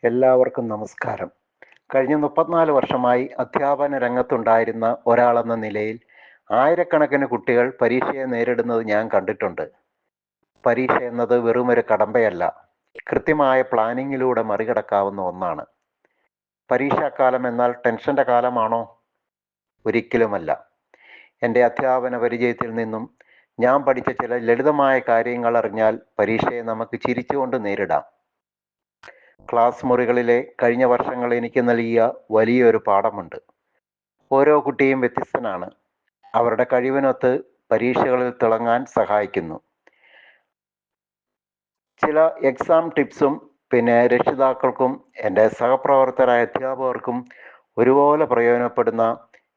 എല്ലാവർക്കും നമസ്കാരം. കഴിഞ്ഞ 34 വർഷമായി അധ്യാപന രംഗത്തുണ്ടായിരുന്ന ഒരാളെന്ന നിലയിൽ ആയിരക്കണക്കിന് കുട്ടികൾ പരീക്ഷയെ നേരിടുന്നത് ഞാൻ കണ്ടിട്ടുണ്ട്. പരീക്ഷ എന്നത് വെറുമൊരു കടമ്പയല്ല, കൃത്യമായ പ്ലാനിങ്ങിലൂടെ മറികടക്കാവുന്ന ഒന്നാണ്. പരീക്ഷാക്കാലം എന്നാൽ ടെൻഷന്റെ കാലമാണോ? ഒരിക്കലുമല്ല. എൻ്റെ അധ്യാപന പരിചയത്തിൽ നിന്നും ഞാൻ പഠിച്ച ചില ലളിതമായ കാര്യങ്ങൾ അറിഞ്ഞാൽ പരീക്ഷയെ നമുക്ക് ചിരിച്ചുകൊണ്ട് നേരിടാം. ക്ലാസ് മുറികളിലെ കഴിഞ്ഞ വർഷങ്ങൾ എനിക്ക് നൽകിയ വലിയൊരു പാഠമുണ്ട്. ഓരോ കുട്ടിയും വ്യത്യസ്തനാണ്. അവരുടെ കഴിവിനൊത്ത് പരീക്ഷകളിൽ തിളങ്ങാൻ സഹായിക്കുന്നു. ചില എക്സാം ടിപ്സും പിന്നെ രക്ഷിതാക്കൾക്കും എൻ്റെ സഹപ്രവർത്തകരായ അധ്യാപകർക്കും ഒരുപോലെ പ്രയോജനപ്പെടുന്ന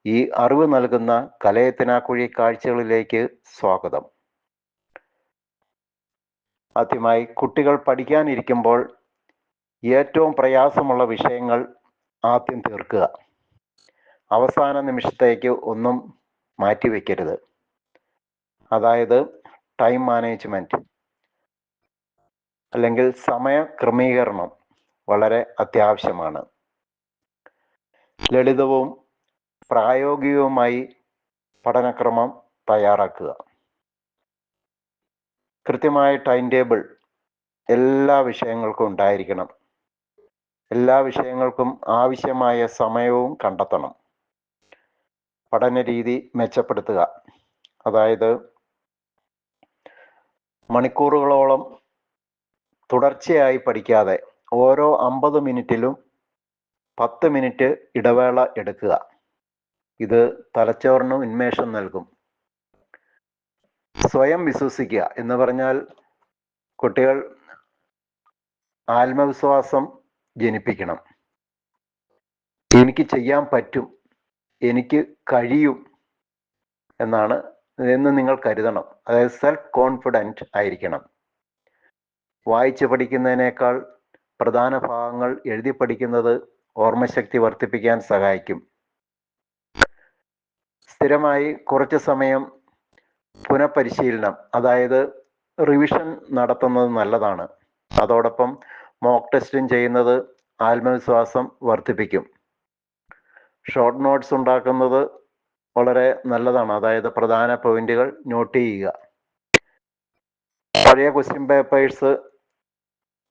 ഈ അറിവ് നൽകുന്ന കലയത്തിനാക്കുഴി കാഴ്ചകളിലേക്ക് സ്വാഗതം. ആദ്യമായി, കുട്ടികൾ പഠിക്കാനിരിക്കുമ്പോൾ ഏറ്റവും പ്രയാസമുള്ള വിഷയങ്ങൾ ആദ്യം തീർക്കുക. അവസാന നിമിഷത്തേക്ക് ഒന്നും മാറ്റിവെക്കരുത്. അതായത് ടൈം മാനേജ്മെൻറ്റ് അല്ലെങ്കിൽ സമയ ക്രമീകരണം വളരെ അത്യാവശ്യമാണ്. ലളിതവും പ്രായോഗികവുമായി പഠനക്രമം തയ്യാറാക്കുക. കൃത്യമായ ടൈം ടേബിൾ എല്ലാ വിഷയങ്ങൾക്കും ഉണ്ടായിരിക്കണം. എല്ലാ വിഷയങ്ങൾക്കും ആവശ്യമായ സമയവും കണ്ടെത്തണം. പഠന രീതി മെച്ചപ്പെടുത്തുക. അതായത് മണിക്കൂറുകളോളം തുടർച്ചയായി പഠിക്കാതെ ഓരോ 50 മിനിറ്റിലും 10 മിനിറ്റ് ഇടവേള എടുക്കുക. ഇത് തലച്ചോറിന് ഉന്മേഷം നൽകും. സ്വയം വിശ്വസിക്കുക എന്ന് പറഞ്ഞാൽ കുട്ടികൾ ആത്മവിശ്വാസം ജനിപ്പിക്കണം. എനിക്ക് ചെയ്യാൻ പറ്റും, എനിക്ക് കഴിയും എന്ന് നിങ്ങൾ കരുതണം. അതായത് സെൽഫ് കോൺഫിഡൻറ്റ് ആയിരിക്കണം. വായിച്ച് പഠിക്കുന്നതിനേക്കാൾ പ്രധാന ഭാഗങ്ങൾ എഴുതി പഠിക്കുന്നത് ഓർമ്മശക്തി വർദ്ധിപ്പിക്കാൻ സഹായിക്കും. സ്ഥിരമായി കുറച്ച് സമയം പുനഃപരിശീലനം, അതായത് റിവിഷൻ നടത്തുന്നത് നല്ലതാണ്. അതോടൊപ്പം മോക്ക് ടെസ്റ്റും ചെയ്യുന്നത് ആത്മവിശ്വാസം വർദ്ധിപ്പിക്കും. ഷോർട്ട് നോട്ട്സ് ഉണ്ടാക്കുന്നത് വളരെ നല്ലതാണ്. അതായത് പ്രധാന പോയിന്റുകൾ നോട്ട് ചെയ്യുക. പഴയ ക്വസ്റ്റ്യൻ പേപ്പേഴ്സ്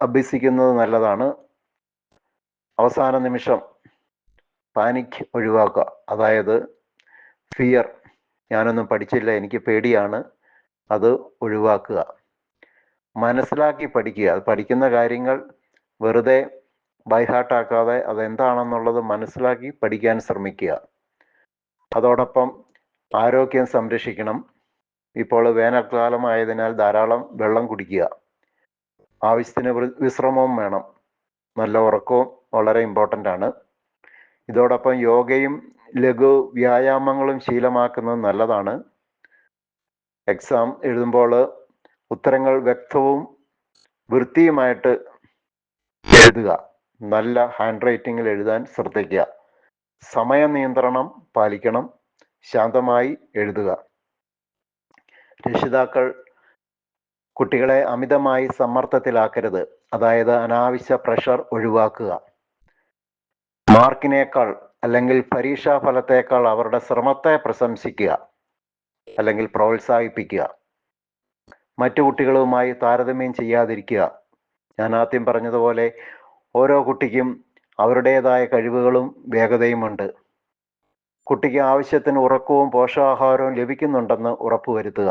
അഭ്യസിക്കുന്നത് നല്ലതാണ്. അവസാന നിമിഷം പാനിക് ഒഴിവാക്കുക. അതായത് ഫിയർ, ഞാനൊന്നും പഠിച്ചില്ല, എനിക്ക് പേടിയാണ്, അത് ഒഴിവാക്കുക. മനസ്സിലാക്കി പഠിക്കുക. അത് പഠിക്കുന്ന കാര്യങ്ങൾ വെറുതെ ബൈഹാർട്ടാക്കാതെ അതെന്താണെന്നുള്ളത് മനസ്സിലാക്കി പഠിക്കാൻ ശ്രമിക്കുക. അതോടൊപ്പം ആരോഗ്യം സംരക്ഷിക്കണം. ഇപ്പോൾ വേനൽക്കാലം ആയതിനാൽ ധാരാളം വെള്ളം കുടിക്കുക. ആവശ്യത്തിന് വിശ്രമവും വേണം. നല്ല ഉറക്കവും വളരെ ഇമ്പോർട്ടൻ്റ് ആണ്. ഇതോടൊപ്പം യോഗയും ലഘു വ്യായാമങ്ങളും ശീലമാക്കുന്നത് നല്ലതാണ്. എക്സാം എഴുതുമ്പോൾ ഉത്തരങ്ങൾ വ്യക്തവും വൃത്തിയുമായിട്ട് എഴുതുക. നല്ല ഹാൻഡ് റൈറ്റിങ്ങിൽ എഴുതാൻ ശ്രദ്ധിക്കുക. സമയ നിയന്ത്രണം പാലിക്കണം. ശാന്തമായി എഴുതുക. രക്ഷിതാക്കൾ കുട്ടികളെ അമിതമായി സമ്മർദ്ദത്തിലാക്കരുത്. അതായത് അനാവശ്യ പ്രഷർ ഒഴിവാക്കുക. മാർക്കിനേക്കാൾ അല്ലെങ്കിൽ പരീക്ഷാ ഫലത്തേക്കാൾ അവരുടെ ശ്രമത്തെ പ്രശംസിക്കുക അല്ലെങ്കിൽ പ്രോത്സാഹിപ്പിക്കുക. മറ്റു കുട്ടികളുമായി താരതമ്യം ചെയ്യാതിരിക്കുക. ഞാൻ ആദ്യം പറഞ്ഞതുപോലെ ഓരോ കുട്ടിക്കും അവരുടേതായ കഴിവുകളും വേഗതയുമുണ്ട്. കുട്ടിക്ക് ആവശ്യത്തിന് ഉറക്കവും പോഷകാഹാരവും ലഭിക്കുന്നുണ്ടെന്ന് ഉറപ്പുവരുത്തുക.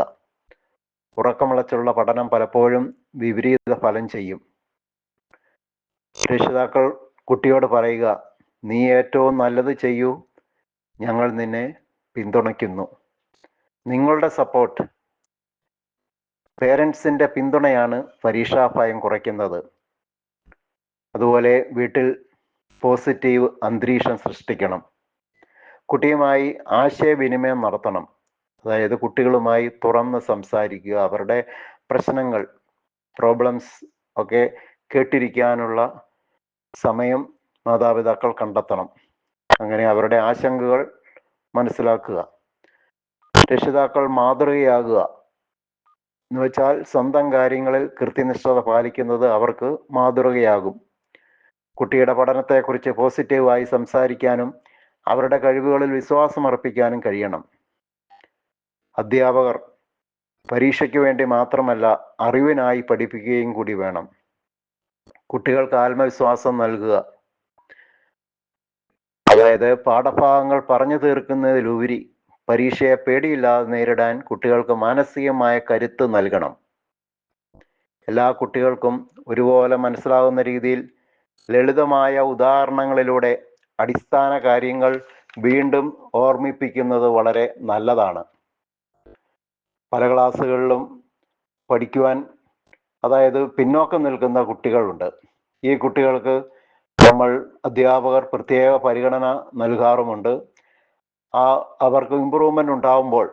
ഉറക്കമിളച്ചുള്ള പഠനം പലപ്പോഴും വിപരീത ഫലം ചെയ്യും. രക്ഷിതാക്കൾ കുട്ടിയോട് പറയുക, നീ ഏറ്റവും നല്ലത് ചെയ്യൂ, ഞങ്ങൾ നിന്നെ പിന്തുണയ്ക്കുന്നു. നിങ്ങളുടെ സപ്പോർട്ട്, പേരൻസിൻ്റെ പിന്തുണയാണ് പരീക്ഷാ ഭയം കുറയ്ക്കുന്നത്. അതുപോലെ വീട്ടിൽ പോസിറ്റീവ് അന്തരീക്ഷം സൃഷ്ടിക്കണം. കുട്ടിയുമായി ആശയവിനിമയം നടത്തണം. അതായത് കുട്ടികളുമായി തുറന്ന് സംസാരിക്കുക. അവരുടെ പ്രശ്നങ്ങൾ, പ്രോബ്ലംസ് ഒക്കെ കേട്ടിരിക്കാനുള്ള സമയം മാതാപിതാക്കൾ കണ്ടെത്തണം. അങ്ങനെ അവരുടെ ആശങ്കകൾ മനസ്സിലാക്കുക. രക്ഷിതാക്കൾ മാതൃകയാകുക എന്ന് വെച്ചാൽ സ്വന്തം കാര്യങ്ങളിൽ കൃത്യനിഷ്ഠത പാലിക്കുന്നത് അവർക്ക് മാതൃകയാകും. കുട്ടിയുടെ പഠനത്തെക്കുറിച്ച് പോസിറ്റീവായി സംസാരിക്കാനും അവരുടെ കഴിവുകളിൽ വിശ്വാസം അർപ്പിക്കാനും കഴിയണം. അധ്യാപകർ പരീക്ഷയ്ക്ക് വേണ്ടി മാത്രമല്ല, അറിവിനായി പഠിപ്പിക്കുകയും കൂടി വേണം. കുട്ടികൾക്ക് ആത്മവിശ്വാസം നൽകുക, അതായത് പാഠഭാഗങ്ങൾ പറഞ്ഞു തീർക്കുന്നതിലുപരി പരീക്ഷയെ പേടിയില്ലാതെ നേരിടാൻ കുട്ടികൾക്ക് മാനസികമായ കരുത്ത് നൽകണം. എല്ലാ കുട്ടികൾക്കും ഒരുപോലെ മനസ്സിലാകുന്ന രീതിയിൽ ലളിതമായ ഉദാഹരണങ്ങളിലൂടെ അടിസ്ഥാന കാര്യങ്ങൾ വീണ്ടും ഓർമ്മിപ്പിക്കുന്നത് വളരെ നല്ലതാണ്. പല ക്ലാസ്സുകളിലും പഠിക്കുവാൻ അതായത് പിന്നോക്കം നിൽക്കുന്ന കുട്ടികളുണ്ട്. ഈ കുട്ടികൾക്ക് നമ്മൾ അധ്യാപകർ പ്രത്യേക പരിഗണന നൽകാറുമുണ്ട്. അവർക്ക് ഇമ്പ്രൂവ്മെൻ്റ് ഉണ്ടാകുമ്പോൾ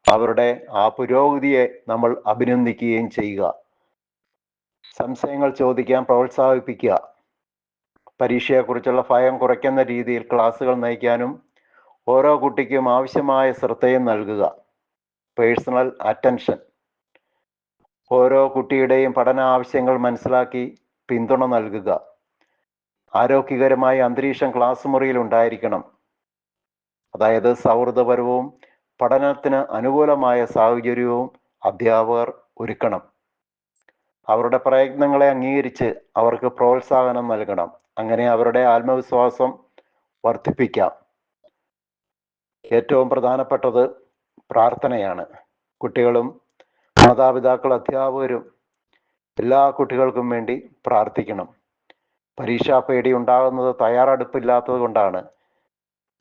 അവരുടെ ആ പുരോഗതിയെ നമ്മൾ അഭിനന്ദിക്കുകയും ചെയ്യുക. സംശയങ്ങൾ ചോദിക്കാൻ പ്രോത്സാഹിപ്പിക്കുക. പരീക്ഷയെക്കുറിച്ചുള്ള ഭയം കുറയ്ക്കുന്ന രീതിയിൽ ക്ലാസ്സുകൾ നയിക്കാനും ഓരോ കുട്ടിക്കും ആവശ്യമായ ശ്രദ്ധയും നൽകുക. Personal attention. ഓരോ കുട്ടിയുടെയും പഠന ആവശ്യങ്ങൾ മനസ്സിലാക്കി പിന്തുണ നൽകുക. ആരോഗ്യകരമായ അന്തരീക്ഷം ക്ലാസ് മുറിയിൽ ഉണ്ടായിരിക്കണം. അതായത് സൗഹൃദപരവും പഠനത്തിന് അനുകൂലമായ സാഹചര്യവും അധ്യാപകർ ഒരുക്കണം. അവരുടെ പ്രയത്നങ്ങളെ അംഗീകരിച്ച് അവർക്ക് പ്രോത്സാഹനം നൽകണം. അങ്ങനെ അവരുടെ ആത്മവിശ്വാസം വർദ്ധിപ്പിക്കാം. ഏറ്റവും പ്രധാനപ്പെട്ടത് പ്രാർത്ഥനയാണ്. കുട്ടികളും മാതാപിതാക്കളും അധ്യാപകരും എല്ലാ കുട്ടികൾക്കും വേണ്ടി പ്രാർത്ഥിക്കണം. പരീക്ഷാ പേടി ഉണ്ടാകുന്നത് തയ്യാറെടുപ്പില്ലാത്തത് കൊണ്ടാണ്.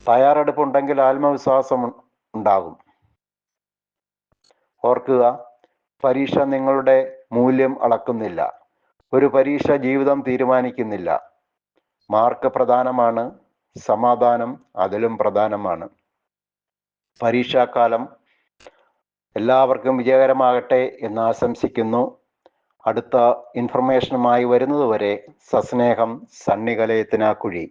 തയ്യാറെടുപ്പുണ്ടെങ്കിൽ ആത്മവിശ്വാസം ഉണ്ടാകും. ഓർക്കുക, പരീക്ഷ നിങ്ങളുടെ മൂല്യം അളക്കുന്നില്ല. ഒരു പരീക്ഷ ജീവിതം തീരുമാനിക്കുന്നില്ല. മാർക്ക് പ്രധാനമാണ്, സമാധാനം അതിലും പ്രധാനമാണ്. പരീക്ഷാക്കാലം എല്ലാവർക്കും വിജയകരമാകട്ടെ എന്ന് ആശംസിക്കുന്നു. അടുത്ത ഇൻഫർമേഷനുമായി വരുന്നതുവരെ സസ്നേഹം, സണ്ണികലയത്തിനാക്കുഴി.